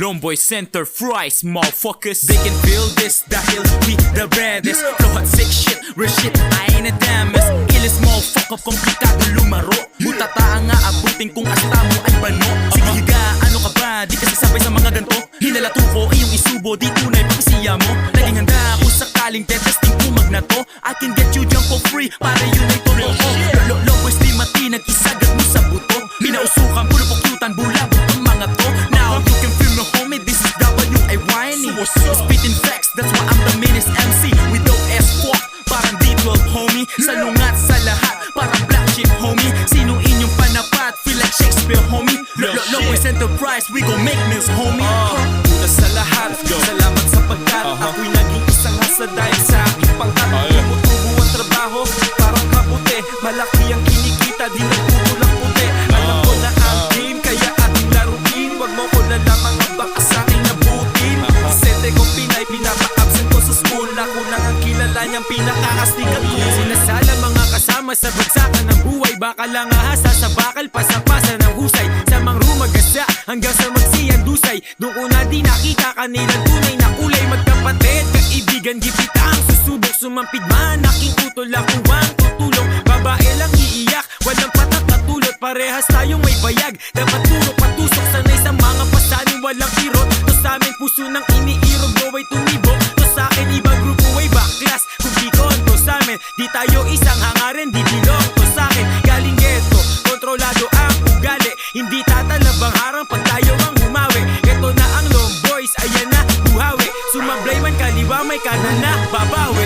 Lomboy Center Fries, motherfuckers. They can feel this, dahil we the baddest. Flow hot sick shit, real shit, I ain't a damas. Ilis motherfucker, komplikado lumaro. Butata nga abutin kung asta mo ay bano. Sige higa, ano ka ba, di ka sasabay sa mga ganto. Hinalato ko, iyong isubo, di tunay pakasiya mo. Naging handa ako sakaling tetesting kumag na to. I can get you jump for free, para yun ay totoo. Lomboy's di mati, nag-isagat mo sa buto. Pinausukan, puro pukyutan, bulabot ang mga to. Now you can feel me homie, this is W.A. Whiny. Spitting facts, that's why I'm the meanest MC. With no S4, parang D12 homie. Salungat sa lahat, parang black shit homie. Sino inyong panapat, feel like Shakespeare homie. Lomboy's Enterprise, we gon' make meals homie. Una sa lahat, salamat sa pagkat ako'y naging isang hasa dahil sa aking pangkat. Tumutubo ang trabaho, parang kaputi. Malaki ang kinikita, di nagkukulang puti. Alam ko na ang game, kaya ating laruin. Wag mo ko na lamang ang baka sa aking nabutin. Sete kong Pinay, pinapa-absent ko sa school. Ako lang ang kilala niyang pinaka-astig at cool. Sinasala mga kasama sa bagsakan ng buhay. Baka lang ahasa sa bakal, pasapasa ng husay. Sa mangrumagasa hanggang sa magsiyandusay. Doon ko na di nakita kanilang tunay na kulay. Magkapatid, kaibigan, gipitang susubok, sumampid man. Aking utol ako ang tutulong. Babae lang iiyak, walang patak na tulot. Parehas tayong may bayag, dapat turok patusok. Sanay sa mga pasanin, walang kirot. To sa amin puso ng iniirog, no ay tumibok. To sa akin ibang grupo ay backclass. Kung di konto sa amin, di tayo isang hangarin. Di bilog to sa akin, galing ghetto. Kontrolado ang ugali, hindi tatalabang harang pag tayo ang humawi. Ito na ang Lomboys, ayan na, buhawi. Sumablay man kaliwa, may kanan na, babawi.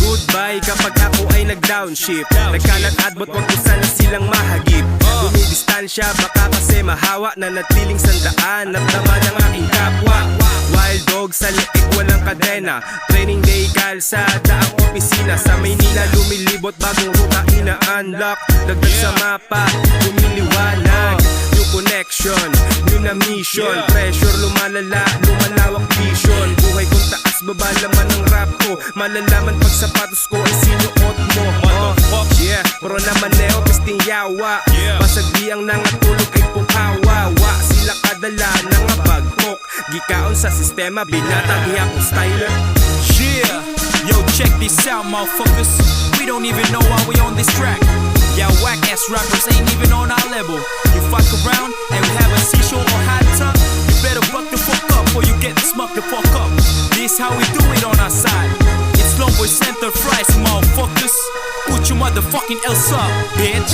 Goodbye kapag ako ay nag-downshift. Nagkalat adbot, wag ko sana silang mahagip. Dumidistansya, baka kasi mahawa. Na natiling sandaan at naman ang aking kapwa. Wild dog sa liik, walang kadena. Training day, kalsada ang opisina. Sa Maynila lumilibot, bagong ruta ina-unlock. Dagdag sa mapa, lumiliwanag. New connection, new na mission. Pressure lumalala, lumalawak vision. Buhay kong taas, baba laman ng rap ko. Malalaman pag sapatos ko ay sinuot mo. Yeah, pero naman neo, pisting yawa. Basag di ang nangatulog ay punghawa. Sila kadala ng bagpok. Gikaon sa sistema, binatang akong styler. Yeah, yo check this out motherfuckers. We don't even know why we on this track. Y'all whack ass rappers ain't even on our level. You fuck around and we have a seashore or hot tub. You better buck the fuck up or you get smucked the fuck up. This how we do it on our side. It's Lomboy Center Fries, motherfuckers. Put your motherfucking else up, bitch.